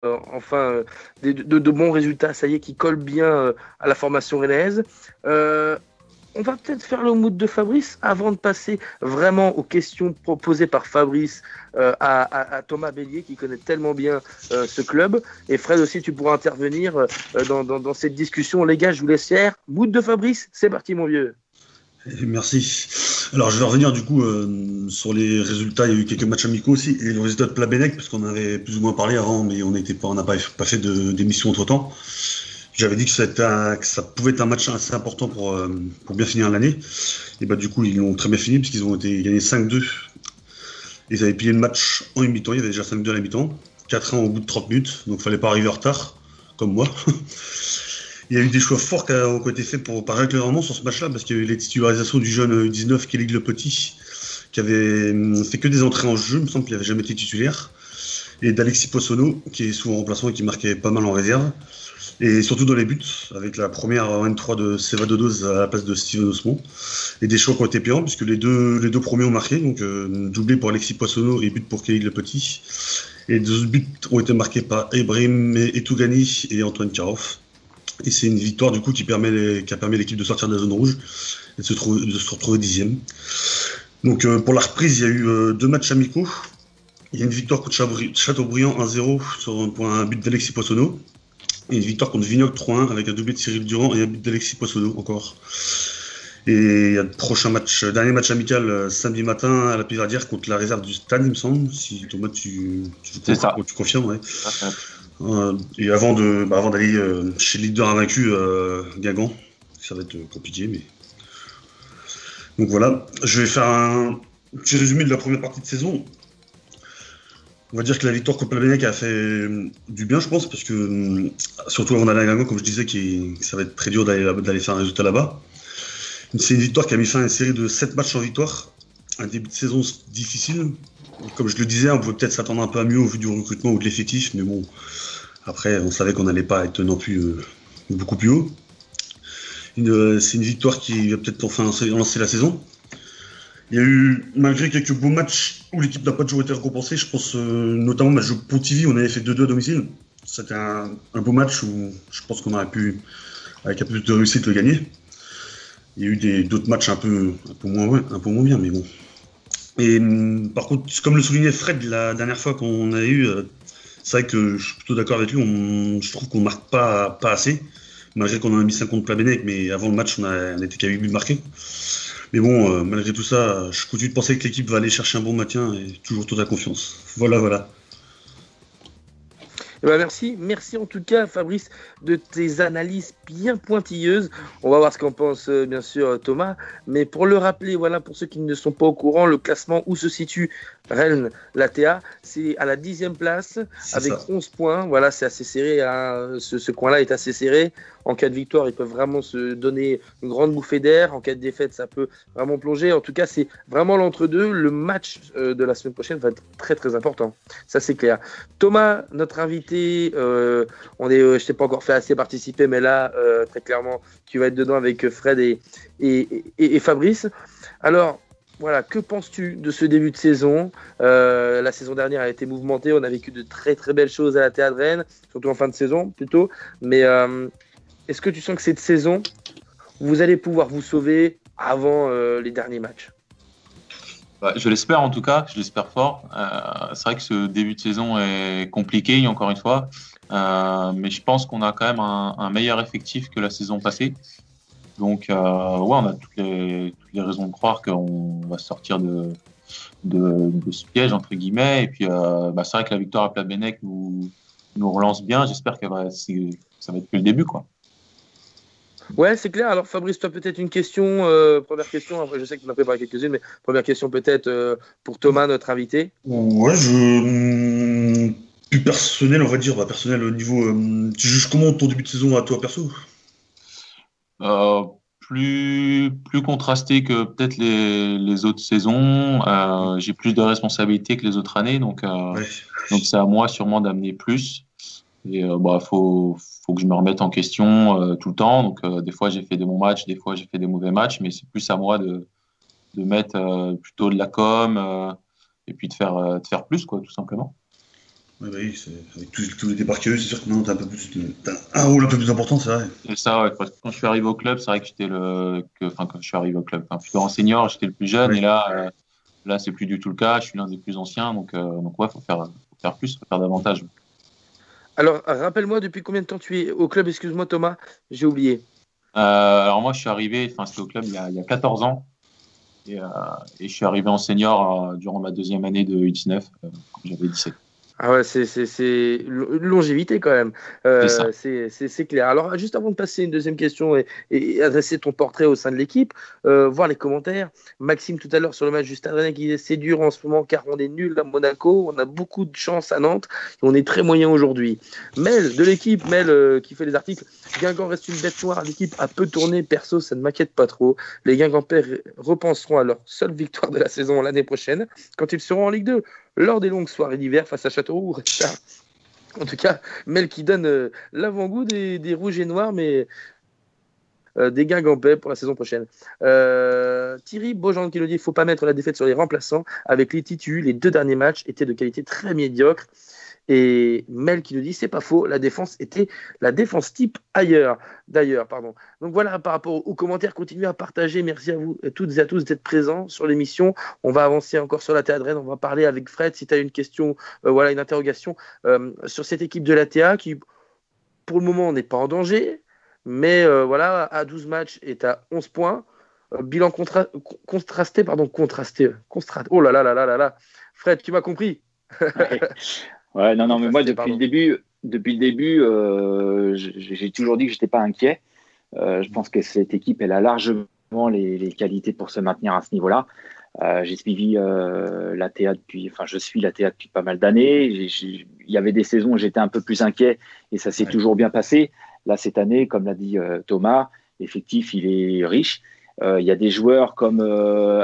de bons résultats, ça y est, qui collent bien à la formation rennaise. On va peut-être faire le mood de Fabrice avant de passer vraiment aux questions proposées par Fabrice à Thomas Bélier qui connaît tellement bien ce club. Et Fred aussi, tu pourras intervenir dans cette discussion. Les gars, je vous laisse faire. Mood de Fabrice, c'est parti mon vieux. Merci. Alors, je vais revenir du coup sur les résultats. Il y a eu quelques matchs amicaux aussi et le résultat de Plabennec, parce qu'on avait plus ou moins parlé avant, mais on n'a pas fait d'émission entre temps. J'avais dit que ça pouvait être un match assez important pour bien finir l'année. Et bah, du coup, ils l'ont très bien fini, puisqu'ils ont été gagnés 5-2. Ils avaient plié le match en une mi-temps. Il y avait déjà 5-2 à la mi-temps. 4-1 au bout de 30 minutes. Donc, il fallait pas arriver en retard, comme moi. Il y a eu des choix forts qui ont été faits par Jacques Lenormand sur ce match-là, parce qu'il y a eu les titularisations du jeune U19 Kelly Le Petit, qui avait fait que des entrées en jeu, il me semble qu'il n'avait jamais été titulaire, et d'Alexis Poissonneau, qui est souvent remplaçant et qui marquait pas mal en réserve, et surtout dans les buts, avec la première N3 de Seva Dodos à la place de Steven Osmond, et des choix qui ont été payants, puisque les deux premiers ont marqué, donc doublé pour Alexis Poissonneau et but pour Kelly Le Petit, et deux buts ont été marqués par Ibrahim Etougani et Antoine Karoff. Et c'est une victoire du coup qui a permis l'équipe de sortir de la zone rouge et de se retrouver 10e. Donc pour la reprise, il y a eu 2 matchs amicaux. Il y a une victoire contre Châteaubriand 1-0 pour un but d'Alexis Poissonneau. Et une victoire contre Vignoc 3-1 avec un doublé de Cyril Durand et un but d'Alexis Poissonneau encore. Et il y a le dernier match amical samedi matin à la Pivadière contre la réserve du Stade, il me semble. Si Thomas, tu confirmes, ouais. Et avant d'aller chez le leader invaincu Guingamp, ça va être compliqué, mais donc voilà, je vais faire un petit résumé de la première partie de saison. On va dire que la victoire contre Plabennec a fait du bien, je pense, parce que surtout avant d'aller à Guingamp, comme je disais, ça va être très dur d'aller faire un résultat là-bas. C'est une victoire qui a mis fin à une série de 7 matchs en victoire, un début de saison difficile. Comme je le disais, on pouvait peut-être s'attendre un peu à mieux au vu du recrutement ou de l'effectif, mais bon, après, on savait qu'on n'allait pas être non plus beaucoup plus haut. C'est une victoire qui va peut-être enfin lancer la saison. Il y a eu, malgré quelques beaux matchs où l'équipe n'a pas toujours été récompensée, je pense notamment le match de Pontivy, on avait fait 2-2 à domicile. C'était un beau match où je pense qu'on aurait pu, avec un peu plus de réussite, le gagner. Il y a eu d'autres matchs un peu moins bien, mais bon. Et par contre, comme le soulignait Fred la dernière fois qu'on a eu, c'est vrai que je suis plutôt d'accord avec lui, je trouve qu'on marque pas assez, malgré qu'on en a mis 5 contre Plabennec, mais avant le match, on était qu'à 8 buts marqués. Mais bon, malgré tout ça, je continue de penser que l'équipe va aller chercher un bon maintien et toujours toute la confiance. Voilà. Eh ben merci en tout cas Fabrice de tes analyses bien pointilleuses. On va voir ce qu'en pense bien sûr Thomas, mais pour le rappeler, voilà pour ceux qui ne sont pas au courant, le classement où se situe Rennes l'ATA, c'est à la 10e place avec 11 points. Voilà, c'est assez serré, hein. Ce coin-là est assez serré. En cas de victoire, ils peuvent vraiment se donner une grande bouffée d'air. En cas de défaite, ça peut vraiment plonger. En tout cas, c'est vraiment l'entre-deux. Le match de la semaine prochaine va être très très important. Ça, c'est clair. Thomas, notre invité, je t'ai pas encore fait assez participer, mais là, très clairement, tu vas être dedans avec Fred et Fabrice. Alors, voilà, que penses-tu de ce début de saison ? La saison dernière a été mouvementée, on a vécu de très très belles choses à la Théâtre Rennes, surtout en fin de saison plutôt. Mais est-ce que tu sens que cette saison, vous allez pouvoir vous sauver avant les derniers matchs ? Je l'espère en tout cas, je l'espère fort. C'est vrai que ce début de saison est compliqué, encore une fois. Mais je pense qu'on a quand même un meilleur effectif que la saison passée. Donc, on a toutes les raisons de croire qu'on va sortir de ce piège, entre guillemets. Et puis, c'est vrai que la victoire à Plabennec nous relance bien. J'espère ça va être que le début, quoi. Ouais, c'est clair. Alors, Fabrice, toi, peut-être une question. Première question. Après, je sais que tu en as préparé quelques-unes, mais première question peut-être pour Thomas, notre invité. Ouais, plus personnel, on va dire. Personnel au niveau. Tu juges comment ton début de saison à toi, perso ? Plus contrasté que peut-être les autres saisons. J'ai plus de responsabilités que les autres années, donc c'est à moi sûrement d'amener plus. Et faut que je me remette en question tout le temps. Donc des fois j'ai fait des bons matchs, des fois j'ai fait des mauvais matchs, mais c'est plus à moi de mettre plutôt de la com et puis de faire plus, quoi, tout simplement. Ouais, bah oui, avec tous les départs qu'il y a eu, c'est sûr que maintenant t'as un rôle un peu plus important, c'est vrai. Et ça, ouais, quand je suis arrivé au club, c'est vrai que quand je suis arrivé au club, plutôt en senior, j'étais le plus jeune, Ouais. et là, c'est plus du tout le cas. Je suis l'un des plus anciens, donc ouais, faut faire plus, faut faire davantage. Alors, rappelle-moi, depuis combien de temps tu es au club? Excuse-moi, Thomas, j'ai oublié. Alors moi, je suis arrivé, c'était au club il y a 14 ans, et je suis arrivé en senior durant ma deuxième année de U19, quand j'avais 17. Ah ouais, c'est longévité quand même. C'est ça. C'est clair. Alors, juste avant de passer une deuxième question et adresser ton portrait au sein de l'équipe, voir les commentaires. Maxime, tout à l'heure, sur le match du Stade Rennais, qui disait c'est dur en ce moment car on est nul à Monaco. On a beaucoup de chance à Nantes et on est très moyen aujourd'hui. Mel, de l'équipe, qui fait les articles. Guingamp reste une bête noire. L'équipe a peu tourné. Perso, ça ne m'inquiète pas trop. Les Guingampais repenseront à leur seule victoire de la saison l'année prochaine quand ils seront en Ligue 2. Lors des longues soirées d'hiver face à Châteauroux. En tout cas, Mel qui donne l'avant-goût des rouges et noirs, mais des Guingampais pour la saison prochaine. Thierry Beaujean qui nous dit qu'il ne faut pas mettre la défaite sur les remplaçants. Avec les titus, les 2 derniers matchs étaient de qualité très médiocre. Et Mel qui nous dit c'est pas faux, la défense était la défense type d'ailleurs. Donc voilà, par rapport aux commentaires, continuez à partager. Merci à vous toutes et à tous d'être présents sur l'émission. On va avancer encore sur la TA de Rennes. On va parler avec Fred si tu as une question, une interrogation sur cette équipe de la TA qui, pour le moment, n'est pas en danger. Mais à 12 matchs est à 11 points. Bilan contrasté. Oh là là là là là là. Fred, tu m'as compris. Ouais, non, mais moi, depuis le début, j'ai toujours dit que je n'étais pas inquiet. Je pense que cette équipe, elle a largement les qualités pour se maintenir à ce niveau-là. J'ai suivi la TA je suis la TA depuis pas mal d'années. Il y avait des saisons où j'étais un peu plus inquiet et ça s'est toujours bien passé. Là, cette année, comme l'a dit Thomas, l'effectif, il est riche. Il y a des joueurs comme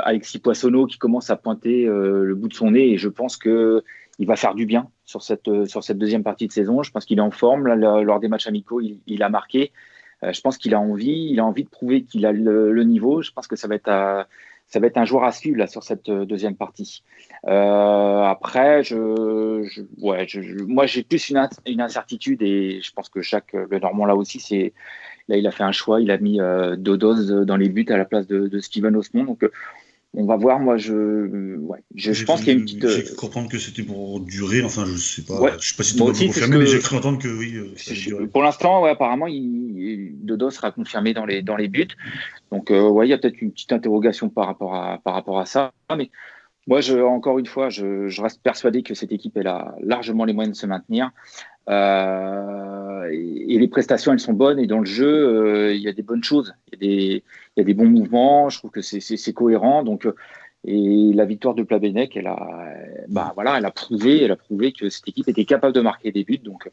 Alexis Poissonneau qui commencent à pointer le bout de son nez et je pense qu'il va faire du bien sur cette deuxième partie de saison. Je pense qu'il est en forme. Là, lors des matchs amicaux, il a marqué. Je pense qu'il a envie de prouver qu'il a le niveau. Je pense que ça va être un joueur à suivre là, sur cette deuxième partie. Après, moi, j'ai plus une incertitude et je pense que Jacques Lenormand là aussi, là, il a fait un choix. Il a mis Dodos dans les buts à la place de Steven Osmond. Donc, on va voir. Moi, je pense qu'il y a une petite. J'ai cru comprendre que c'était pour durer. Enfin, je sais pas. Ouais. Je sais pas si tu peux confirmer, mais j'ai cru entendre que oui. Pour l'instant, ouais, apparemment, Dodos sera confirmé dans les buts. Donc, il y a peut-être une petite interrogation par rapport à ça. Mais moi, encore une fois, je reste persuadé que cette équipe elle a largement les moyens de se maintenir. Et les prestations, elles sont bonnes. Et dans le jeu, il y a des bonnes choses. Il y a des bons mouvements. Je trouve que c'est cohérent. Donc, et la victoire de Plabennec, elle a prouvé que cette équipe était capable de marquer des buts. Donc,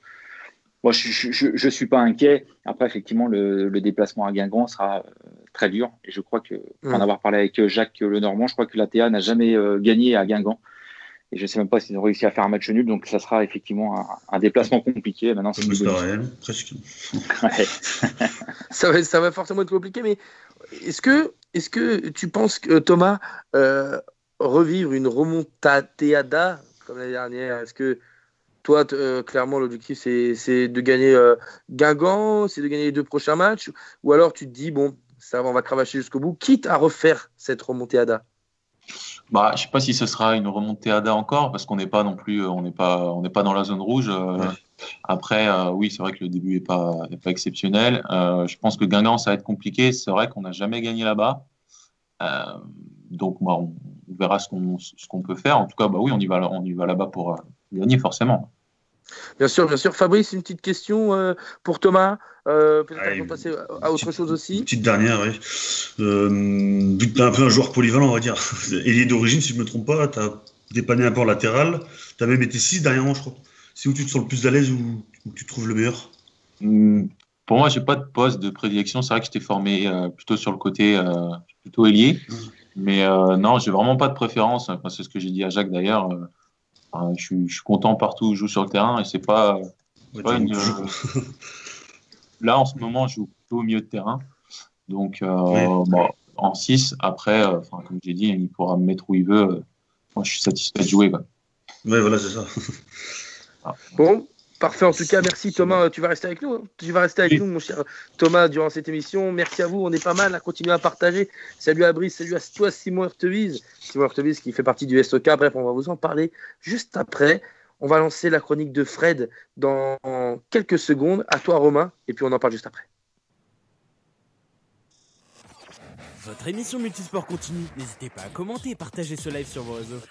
moi, je suis pas inquiet. Après, effectivement, le déplacement à Guingamp sera très dur. Et je crois que, pour en avoir parlé avec Jacques Lenormand, je crois que la TA n'a jamais gagné à Guingamp. Et je ne sais même pas s'ils ont réussi à faire un match nul. Donc, ça sera effectivement un déplacement compliqué. Maintenant, comme le Stade Rennais, presque. Ouais. ça va forcément être compliqué. Mais est-ce que tu penses que Thomas revivre une remontada comme l'année dernière? Est-ce que toi, clairement, l'objectif, c'est de gagner Guingamp, c'est de gagner les 2 prochains matchs? Ou alors tu te dis, bon, ça va, on va cravacher jusqu'au bout, quitte à refaire cette remontada? Je sais pas si ce sera une remontada encore, parce qu'on n'est pas non plus, on n'est pas dans la zone rouge. Ouais. Après, oui, c'est vrai que le début est pas exceptionnel. Je pense que Guingamp, ça va être compliqué. C'est vrai qu'on n'a jamais gagné là-bas. Donc, on verra ce qu'on peut faire. En tout cas, oui, on y va là-bas pour gagner forcément. Bien sûr. Fabrice, une petite question pour Thomas. Peut-être avant de passer à autre chose aussi. Une petite dernière, oui. Vu que tu es un peu un joueur polyvalent, on va dire. Ailier d'origine, si je ne me trompe pas, tu as dépanné un peu en latéral. Tu as même été 6 dernièrement, je crois. C'est où tu te sens le plus à l'aise ou tu te trouves le meilleur? Pour moi, j'ai pas de poste de prédilection. C'est vrai que j'étais formé plutôt sur le côté plutôt ailier. Mais non, j'ai vraiment pas de préférence. Enfin, c'est ce que j'ai dit à Jacques d'ailleurs. Je suis content partout où je joue sur le terrain et c'est pas une. Là, en ce moment, je joue plutôt au milieu de terrain. Donc, en 6, après, comme j'ai dit, il pourra me mettre où il veut. Moi, je suis satisfait de jouer. Ouais, voilà, c'est ça. Bon, parfait. En tout cas, merci Thomas. Tu vas rester avec nous. Tu vas rester avec nous, mon cher Thomas, durant cette émission. Merci à vous. On est pas mal à continuer à partager. Salut à Brice. Salut à toi, Simon Hurtevise. Simon Hurtevise qui fait partie du SOK. Bref, on va vous en parler juste après. On va lancer la chronique de Fred dans quelques secondes. À toi, Romain. Et puis on en parle juste après. Votre émission Multisport continue. N'hésitez pas à commenter et partager ce live sur vos réseaux.